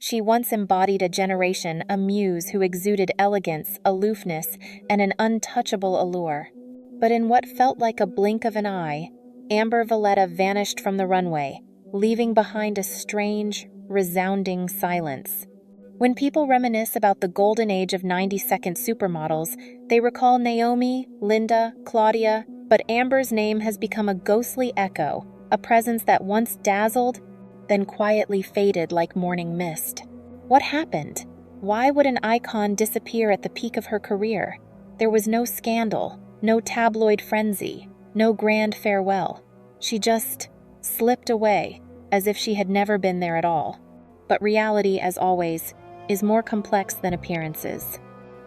She once embodied a generation, a muse who exuded elegance, aloofness, and an untouchable allure. But in what felt like a blink of an eye, Amber Valletta vanished from the runway, leaving behind a strange, resounding silence. When people reminisce about the golden age of 90-second supermodels, they recall Naomi, Linda, Claudia, but Amber's name has become a ghostly echo, a presence that once dazzled, then quietly faded like morning mist. What happened? Why would an icon disappear at the peak of her career? There was no scandal, no tabloid frenzy, no grand farewell. She just slipped away, as if she had never been there at all. But reality, as always, is more complex than appearances.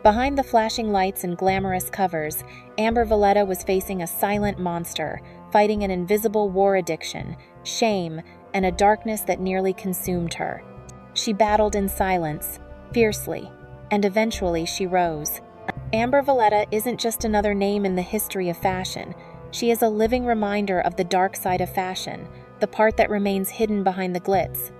Behind the flashing lights and glamorous covers, Amber Valletta was facing a silent monster, fighting an invisible war addiction, shame, and a darkness that nearly consumed her. She battled in silence, fiercely, and eventually she rose. Amber Valletta isn't just another name in the history of fashion. She is a living reminder of the dark side of fashion, the part that remains hidden behind the glitz.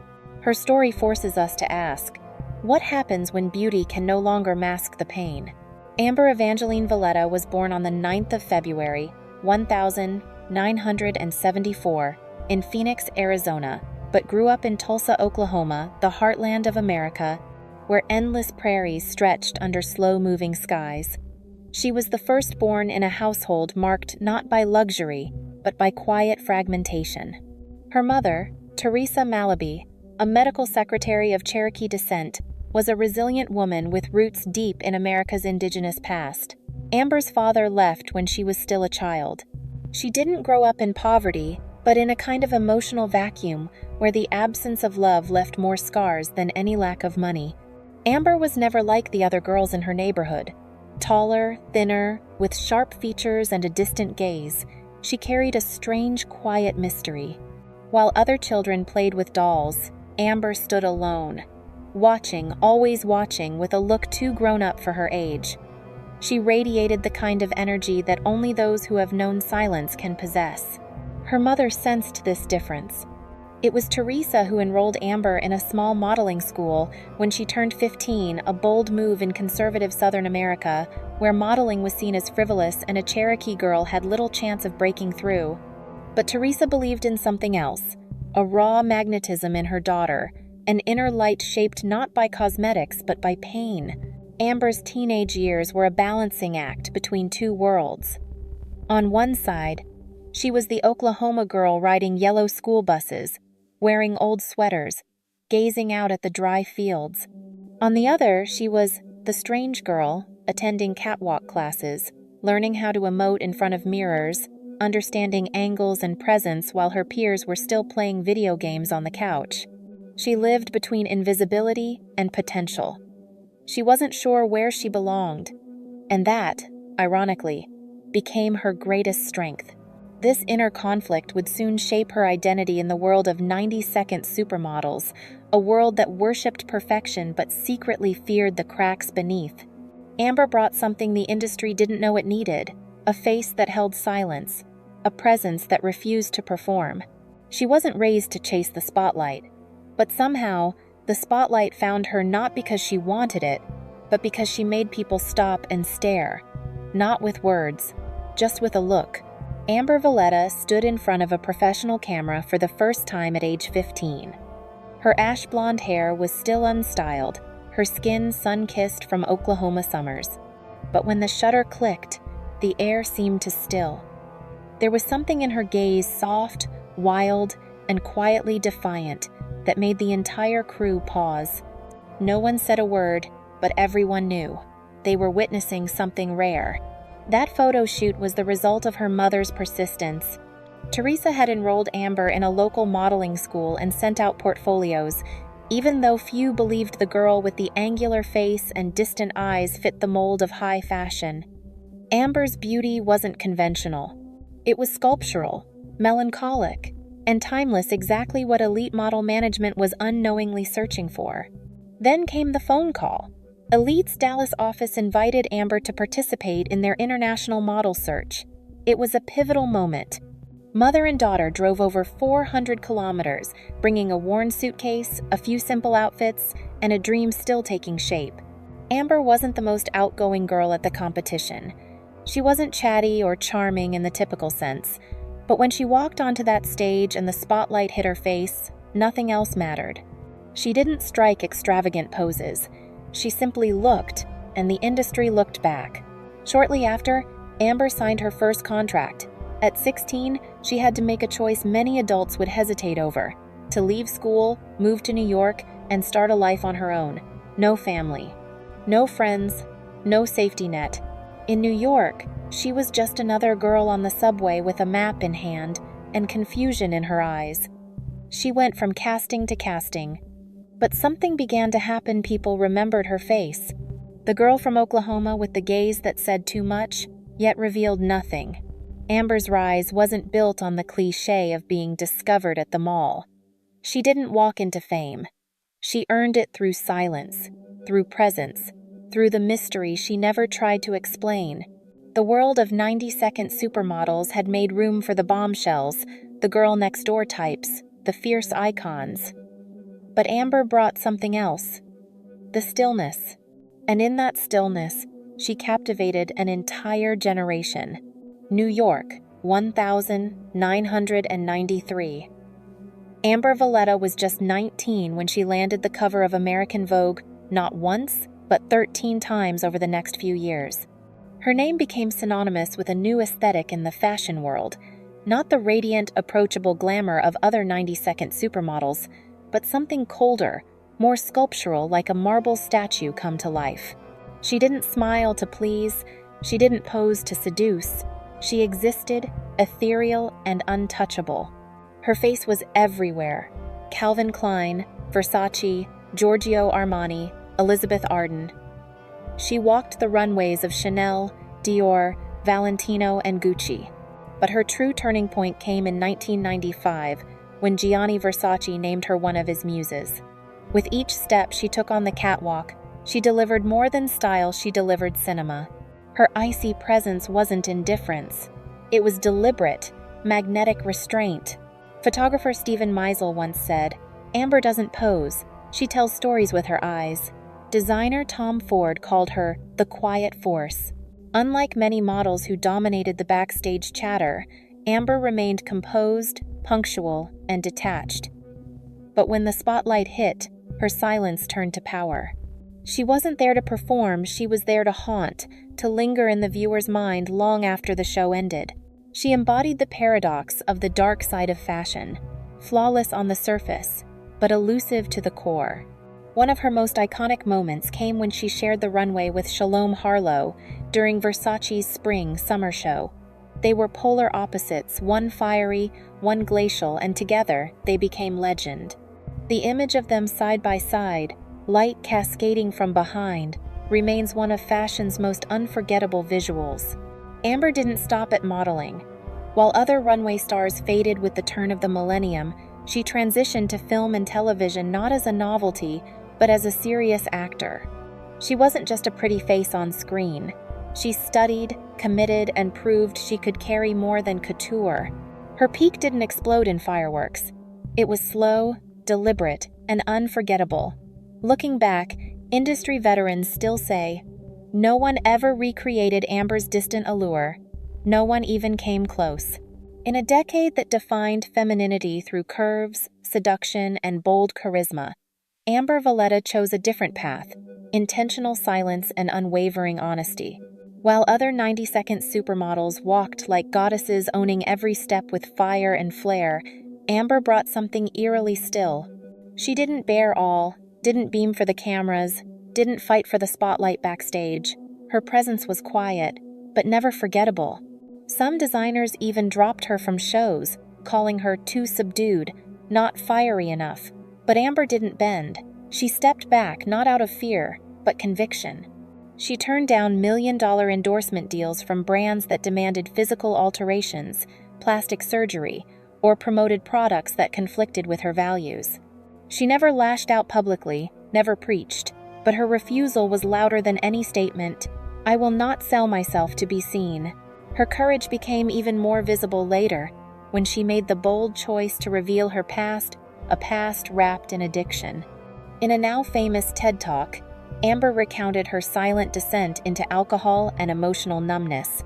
Her story forces us to ask, what happens when beauty can no longer mask the pain? Amber Evangeline Valletta was born on the 9th of February, 1974, in Phoenix, Arizona, but grew up in Tulsa, Oklahoma, the heartland of America, where endless prairies stretched under slow-moving skies. She was the firstborn in a household marked not by luxury, but by quiet fragmentation. Her mother, Teresa Malaby, a medical secretary of Cherokee descent, was a resilient woman with roots deep in America's indigenous past. Amber's father left when she was still a child. She didn't grow up in poverty, but in a kind of emotional vacuum where the absence of love left more scars than any lack of money. Amber was never like the other girls in her neighborhood. Taller, thinner, with sharp features and a distant gaze, she carried a strange, quiet mystery. While other children played with dolls, Amber stood alone, watching, always watching, with a look too grown up for her age. She radiated the kind of energy that only those who have known silence can possess. Her mother sensed this difference. It was Teresa who enrolled Amber in a small modeling school when she turned 15, a bold move in conservative Southern America, where modeling was seen as frivolous and a Cherokee girl had little chance of breaking through. But Teresa believed in something else, a raw magnetism in her daughter, an inner light shaped not by cosmetics but by pain. Amber's teenage years were a balancing act between two worlds. On one side, she was the Oklahoma girl riding yellow school buses, wearing old sweaters, gazing out at the dry fields. On the other, she was the strange girl, attending catwalk classes, learning how to emote in front of mirrors, understanding angles and presence while her peers were still playing video games on the couch. She lived between invisibility and potential. She wasn't sure where she belonged, and that, ironically, became her greatest strength. This inner conflict would soon shape her identity in the world of 90-second supermodels, a world that worshipped perfection but secretly feared the cracks beneath. Amber brought something the industry didn't know it needed, a face that held silence, a presence that refused to perform. She wasn't raised to chase the spotlight, but somehow, the spotlight found her not because she wanted it, but because she made people stop and stare, not with words, just with a look. Amber Valletta stood in front of a professional camera for the first time at age 15. Her ash blonde hair was still unstyled, her skin sun-kissed from Oklahoma summers. But when the shutter clicked, the air seemed to still. There was something in her gaze soft, wild, and quietly defiant that made the entire crew pause. No one said a word, but everyone knew. They were witnessing something rare. That photo shoot was the result of her mother's persistence. Teresa had enrolled Amber in a local modeling school and sent out portfolios, even though few believed the girl with the angular face and distant eyes fit the mold of high fashion. Amber's beauty wasn't conventional. It was sculptural, melancholic, and timeless, exactly what elite model management was unknowingly searching for. Then came the phone call. Elite's Dallas office invited Amber to participate in their international model search. It was a pivotal moment. Mother and daughter drove over 400 kilometers, bringing a worn suitcase, a few simple outfits, and a dream still taking shape. Amber wasn't the most outgoing girl at the competition. She wasn't chatty or charming in the typical sense, but when she walked onto that stage and the spotlight hit her face, nothing else mattered. She didn't strike extravagant poses. She simply looked, and the industry looked back. Shortly after, Amber signed her first contract. At 16, she had to make a choice many adults would hesitate over: to leave school, move to New York, and start a life on her own. No family, no friends, no safety net. In New York, she was just another girl on the subway with a map in hand and confusion in her eyes. She went from casting to casting. But something began to happen. People remembered her face. The girl from Oklahoma with the gaze that said too much, yet revealed nothing. Amber's rise wasn't built on the cliché of being discovered at the mall. She didn't walk into fame. She earned it through silence, through presence, through the mystery she never tried to explain. The world of 90-second supermodels had made room for the bombshells, the girl next door types, the fierce icons. But Amber brought something else: the stillness. And in that stillness, she captivated an entire generation. New York, 1993. Amber Valletta was just 19 when she landed the cover of American Vogue, not once, but 13 times over the next few years. Her name became synonymous with a new aesthetic in the fashion world, not the radiant, approachable glamour of other 90-second supermodels, but something colder, more sculptural, like a marble statue come to life. She didn't smile to please, she didn't pose to seduce. She existed, ethereal and untouchable. Her face was everywhere: Calvin Klein, Versace, Giorgio Armani, Elizabeth Arden. She walked the runways of Chanel, Dior, Valentino, and Gucci. But her true turning point came in 1995, when Gianni Versace named her one of his muses. With each step she took on the catwalk, she delivered more than style, she delivered cinema. Her icy presence wasn't indifference. It was deliberate, magnetic restraint. Photographer Stephen Meisel once said, "Amber doesn't pose, she tells stories with her eyes." Designer Tom Ford called her the quiet force. Unlike many models who dominated the backstage chatter, Amber remained composed, punctual, and detached. But when the spotlight hit, her silence turned to power. She wasn't there to perform, she was there to haunt, to linger in the viewer's mind long after the show ended. She embodied the paradox of the dark side of fashion, flawless on the surface, but elusive to the core. One of her most iconic moments came when she shared the runway with Shalom Harlow during Versace's spring-summer show. They were polar opposites, one fiery, one glacial, and together they became legend. The image of them side by side, light cascading from behind, remains one of fashion's most unforgettable visuals. Amber didn't stop at modeling. While other runway stars faded with the turn of the millennium, she transitioned to film and television not as a novelty, but as a serious actor. She wasn't just a pretty face on screen. She studied, committed, and proved she could carry more than couture. Her peak didn't explode in fireworks. It was slow, deliberate, and unforgettable. Looking back, industry veterans still say, "No one ever recreated Amber's distant allure. No one even came close." In a decade that defined femininity through curves, seduction, and bold charisma, Amber Valletta chose a different path: intentional silence and unwavering honesty. While other 90-second supermodels walked like goddesses, owning every step with fire and flair, Amber brought something eerily still. She didn't bear all, didn't beam for the cameras, didn't fight for the spotlight backstage. Her presence was quiet, but never forgettable. Some designers even dropped her from shows, calling her too subdued, not fiery enough. But Amber didn't bend. She stepped back, not out of fear, but conviction. She turned down million-dollar endorsement deals from brands that demanded physical alterations, plastic surgery, or promoted products that conflicted with her values. She never lashed out publicly, never preached, but her refusal was louder than any statement. "I will not sell myself to be seen." Her courage became even more visible later. when she made the bold choice to reveal her past, a past wrapped in addiction. In a now famous TED Talk, Amber recounted her silent descent into alcohol and emotional numbness.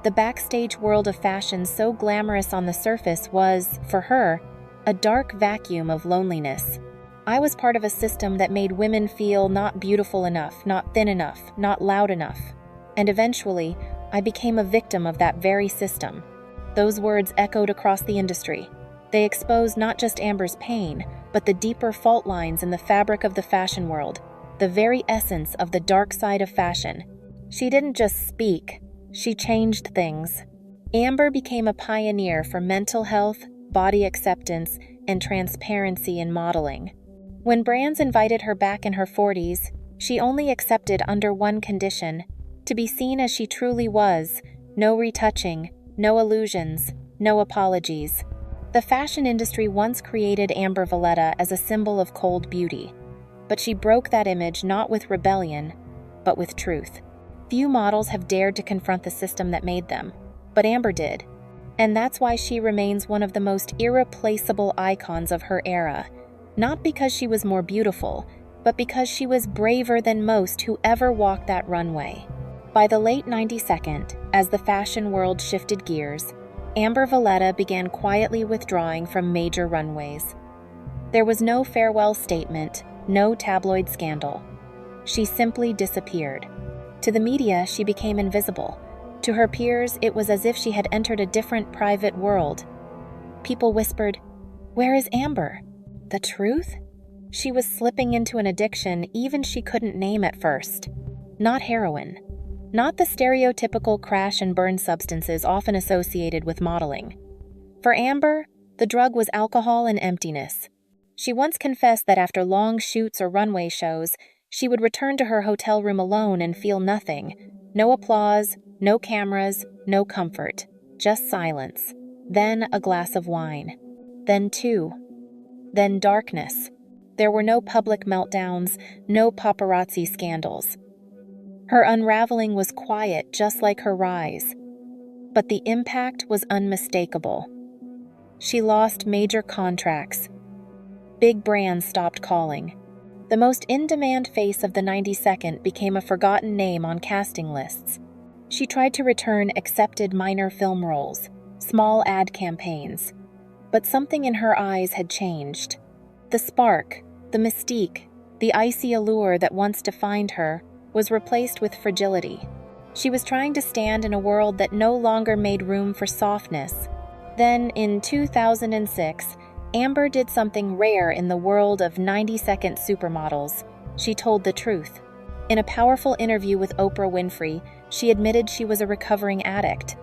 The backstage world of fashion, so glamorous on the surface, was, for her, a dark vacuum of loneliness. I was part of a system that made women feel not beautiful enough, not thin enough, not loud enough. And eventually, I became a victim of that very system. Those words echoed across the industry. They exposed not just Amber's pain, but the deeper fault lines in the fabric of the fashion world, the very essence of the dark side of fashion. She didn't just speak, she changed things. Amber became a pioneer for mental health, body acceptance, and transparency in modeling. When brands invited her back in her 40s, she only accepted under one condition: to be seen as she truly was, no retouching, no illusions, no apologies. The fashion industry once created Amber Valletta as a symbol of cold beauty, but she broke that image not with rebellion, but with truth. Few models have dared to confront the system that made them, but Amber did. And that's why she remains one of the most irreplaceable icons of her era, not because she was more beautiful, but because she was braver than most who ever walked that runway. By the late 92nd, as the fashion world shifted gears, Amber Valletta began quietly withdrawing from major runways. There was no farewell statement, no tabloid scandal. She simply disappeared. To the media, she became invisible. To her peers, it was as if she had entered a different private world. People whispered, "Where is Amber?" The truth? She was slipping into an addiction even she couldn't name at first. Not heroin. Not the stereotypical crash and burn substances often associated with modeling. For Amber, the drug was alcohol and emptiness. She once confessed that after long shoots or runway shows, she would return to her hotel room alone and feel nothing. No applause, no cameras, no comfort. Just silence. Then a glass of wine. Then two. Then darkness. There were no public meltdowns, no paparazzi scandals. Her unraveling was quiet, just like her rise. But the impact was unmistakable. She lost major contracts. Big brands stopped calling. The most in-demand face of the 92nd became a forgotten name on casting lists. She tried to return accepted minor film roles, small ad campaigns. But something in her eyes had changed. The spark, the mystique, the icy allure that once defined her was replaced with fragility. She was trying to stand in a world that no longer made room for softness. Then, in 2006, Amber did something rare in the world of 90-second supermodels. She told the truth. In a powerful interview with Oprah Winfrey, she admitted she was a recovering addict.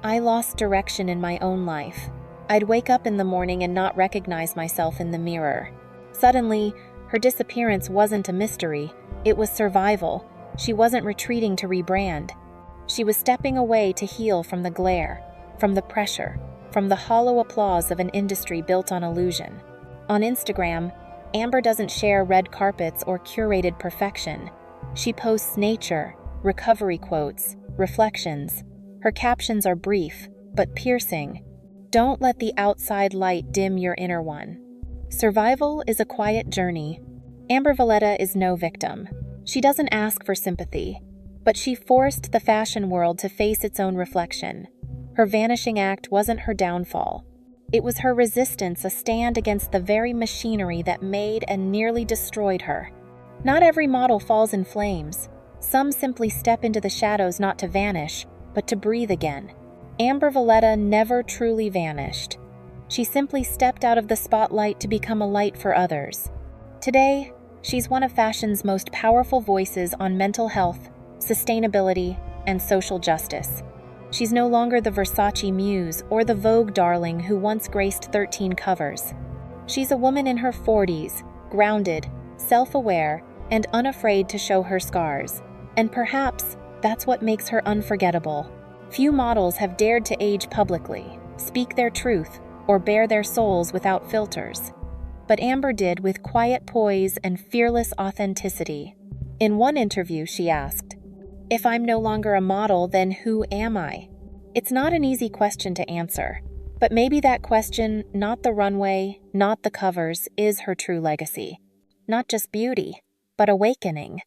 "I lost direction in my own life. I'd wake up in the morning and not recognize myself in the mirror." Suddenly, her disappearance wasn't a mystery, it was survival. She wasn't retreating to rebrand. She was stepping away to heal from the glare, from the pressure, from the hollow applause of an industry built on illusion. On Instagram, Amber doesn't share red carpets or curated perfection. She posts nature, recovery quotes, reflections. Her captions are brief, but piercing. Don't let the outside light dim your inner one. Survival is a quiet journey. Amber Valletta is no victim. She doesn't ask for sympathy, but she forced the fashion world to face its own reflection. Her vanishing act wasn't her downfall. It was her resistance, a stand against the very machinery that made and nearly destroyed her. Not every model falls in flames. Some simply step into the shadows not to vanish, but to breathe again. Amber Valletta never truly vanished. She simply stepped out of the spotlight to become a light for others. Today, she's one of fashion's most powerful voices on mental health, sustainability, and social justice. She's no longer the Versace muse or the Vogue darling who once graced 13 covers. She's a woman in her 40s, grounded, self-aware, and unafraid to show her scars. And perhaps that's what makes her unforgettable. Few models have dared to age publicly, speak their truth, or bare their souls without filters. But Amber did with quiet poise and fearless authenticity. In one interview, she asked, "If I'm no longer a model, then who am I?" It's not an easy question to answer. But maybe that question, not the runway, not the covers, is her true legacy. Not just beauty, but awakening.